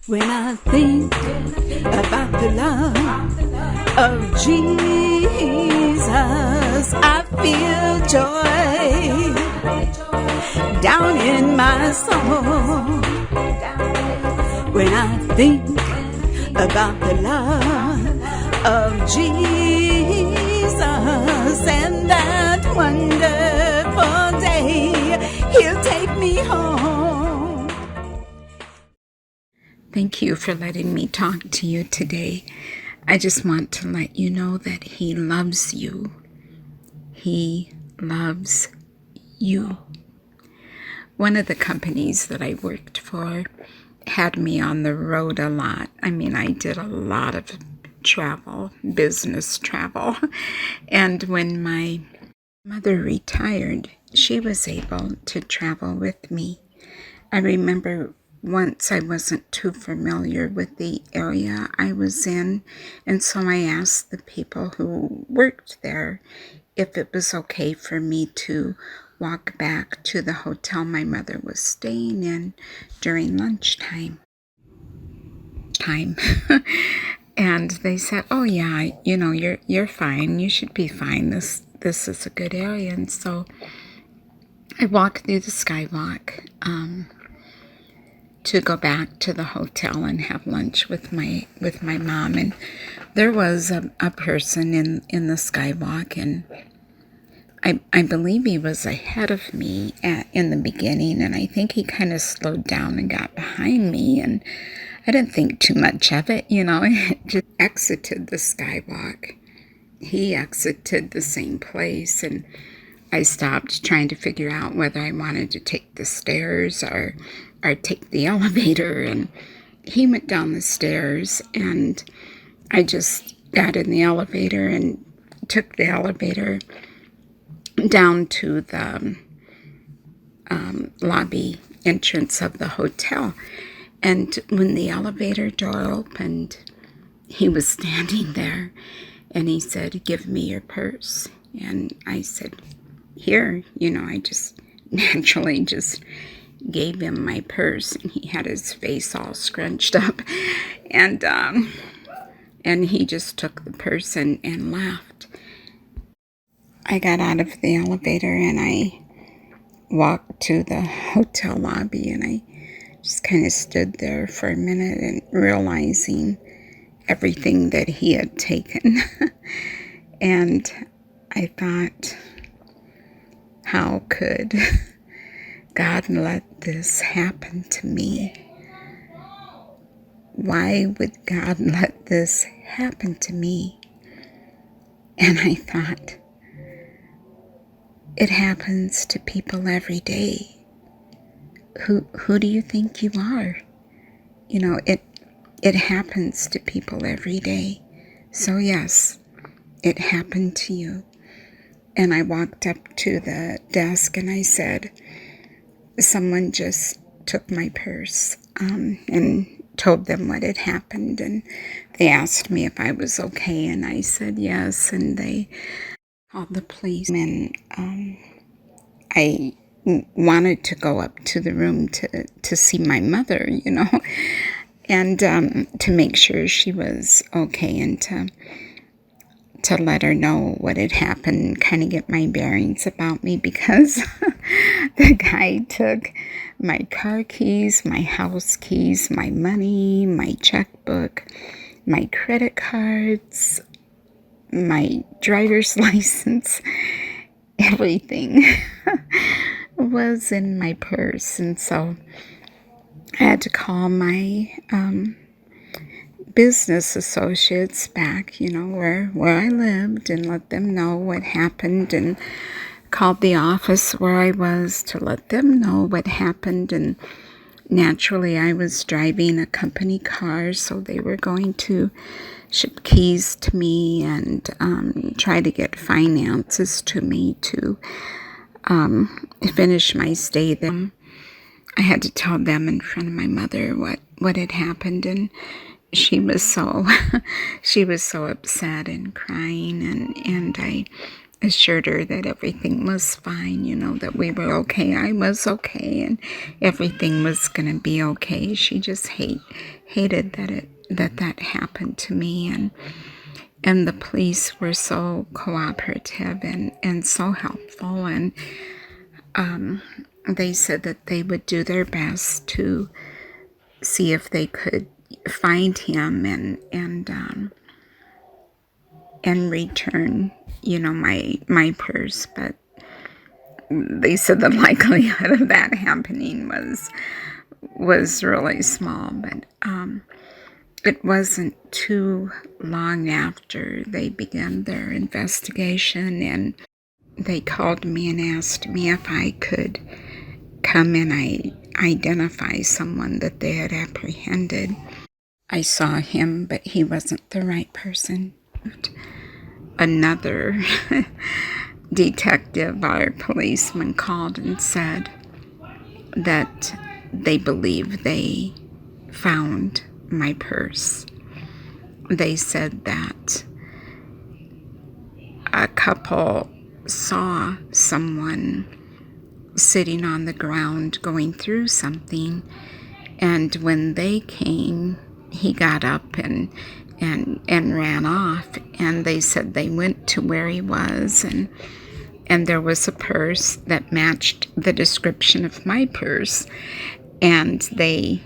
When I think about the love of Jesus, I feel joy down in my soul. When I think about the love of Jesus and that wonderful day He'll take me home. Thank you for letting me talk to you today. I just want to let you know that He loves you. He loves you. One of the companies that I worked for had me on the road a lot. I mean, I did a lot of travel, business travel. And when my mother retired, she was able to travel with me. I remember once I wasn't too familiar with the area I was in, and so I asked the people who worked there if it was okay for me to walk back to the hotel my mother was staying in during lunchtime. And they said, "Oh yeah, you're fine. You should be fine. This is a good area." And so I walked through the skywalk to go back to the hotel and have lunch with my mom. And there was a person in the skywalk, and I believe he was ahead of me in the beginning, and I think he kind of slowed down and got behind me, and I didn't think too much of it, just exited the skywalk. He exited the same place, and I stopped trying to figure out whether I wanted to take the stairs or take the elevator, and he went down the stairs, and I just got in the elevator and took the elevator down to the lobby entrance of the hotel. And when the elevator door opened, he was standing there, and he said, "Give me your purse." And I said, "Here." I just naturally just gave him my purse, and he had his face all scrunched up, and he just took the purse and left. I got out of the elevator and I walked to the hotel lobby, and I just kind of stood there for a minute and realizing everything that he had taken. And I thought, how could God let this happen to me? Why would God let this happen to me? And I thought, it happens to people every day. Who do you think you are? It happens to people every day. So yes, it happened to you. And I walked up to the desk and I said, someone just took my purse, and told them what had happened. And they asked me if I was okay, and I said yes. And they called the police, and I wanted to go up to the room to see my mother, and to make sure she was okay, and to let her know what had happened, kind of get my bearings about me, because the guy took my car keys, my house keys, my money, my checkbook, my credit cards, my driver's license, everything was in my purse. And so I had to call my business associates back, where I lived, and let them know what happened, and called the office where I was to let them know what happened. And naturally, I was driving a company car, so they were going to ship keys to me and try to get finances to me to finish my stay there. I had to tell them in front of my mother what had happened, and she was so upset and crying, and I assured her that everything was fine, that we were okay. I was okay, and everything was going to be okay. She just hated that happened to me, and the police were so cooperative and so helpful, and they said that they would do their best to see if they could find him and return, my purse. But they said the likelihood of that happening was really small. But it wasn't too long after they began their investigation, and they called me and asked me if I could come and identify someone that they had apprehended. I saw him, but he wasn't the right person. Another detective or policeman called and said that they believe they found my purse. They said that a couple saw someone sitting on the ground going through something, and when they came, he got up and ran off, and they said they went to where he was, and there was a purse that matched the description of my purse, and they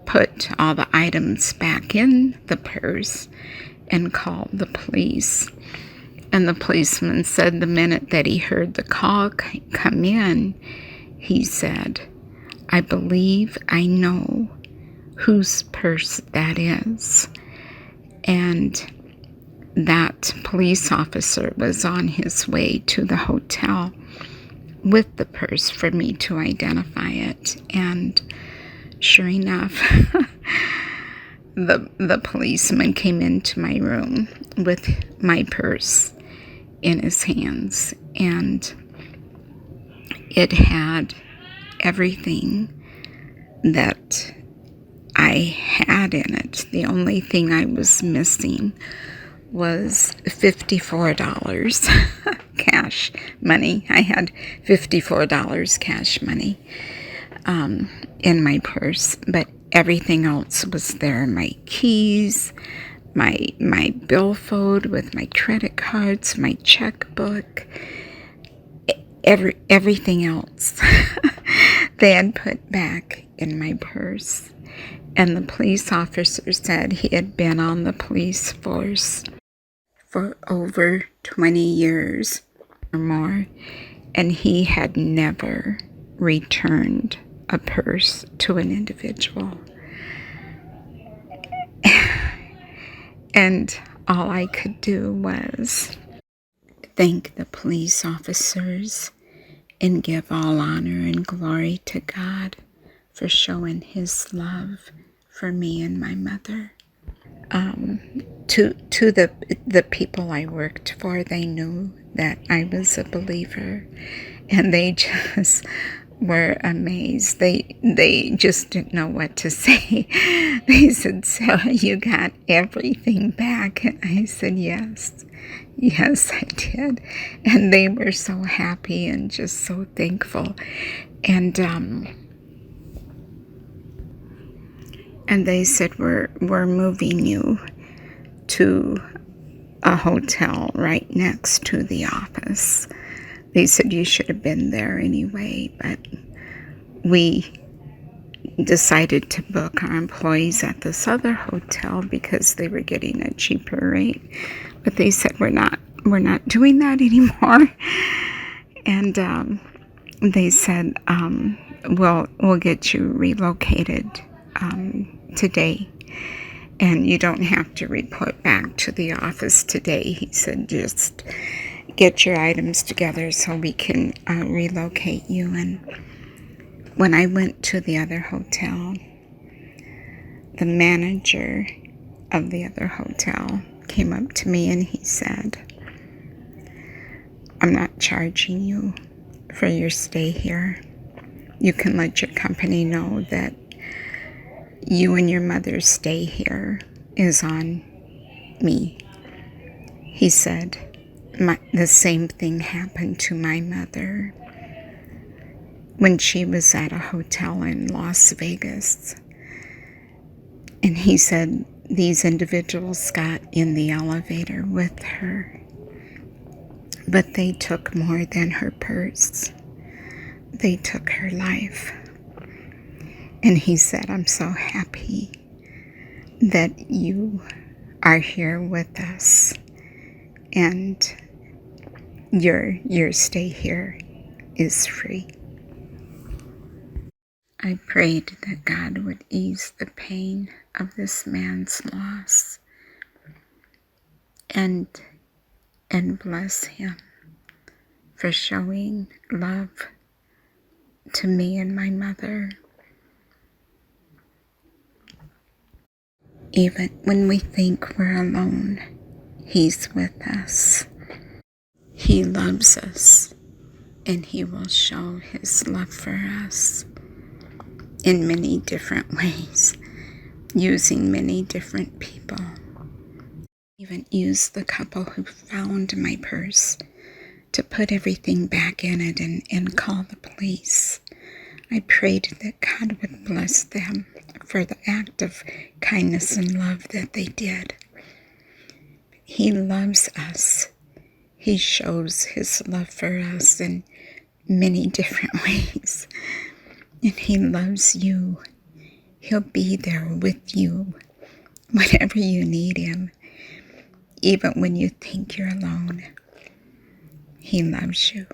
put all the items back in the purse and called the police. And the policeman said the minute that he heard the call come in, he said, "I believe I know whose purse that is." And that police officer was on his way to the hotel with the purse for me to identify it. And sure enough, the policeman came into my room with my purse in his hands, and it had everything that I had in it. The only thing I was missing was $54 cash money. I had $54 cash money in my purse, but everything else was there. My keys, my billfold with my credit cards, my checkbook, everything else they had put back in my purse. And the police officer said he had been on the police force for over 20 years or more, and he had never returned a purse to an individual. And all I could do was thank the police officers and give all honor and glory to God for showing his love for me and my mother. To the people I worked for, they knew that I was a believer, and they just were amazed. They just didn't know what to say. They said, "Sarah, you got everything back?" And I said, yes, I did. And they were so happy and just so thankful. And they said, we're moving you to a hotel right next to the office. They said you should have been there anyway, but we decided to book our employees at this other hotel because they were getting a cheaper rate. But they said, we're not doing that anymore. And they said, we'll get you relocated today, and you don't have to report back to the office today. He said, just get your items together so we can relocate you. And when I went to the other hotel, the manager of the other hotel came up to me and he said, "I'm not charging you for your stay here. You can let your company know that you and your mother's stay here is on me." He said, the same thing happened to my mother when she was at a hotel in Las Vegas. And he said these individuals got in the elevator with her, but they took more than her purse. They took her life. And he said, I'm so happy that you are here with us, and your stay here is free. I prayed that God would ease the pain of this man's loss and bless him for showing love to me and my mother. Even when we think we're alone, He's with us. He loves us, and He will show His love for us in many different ways, using many different people. Even used the couple who found my purse to put everything back in it and call the police. I prayed that God would bless them for the act of kindness and love that they did. He loves us. He shows His love for us in many different ways. And He loves you. He'll be there with you whenever you need Him, even when you think you're alone. He loves you.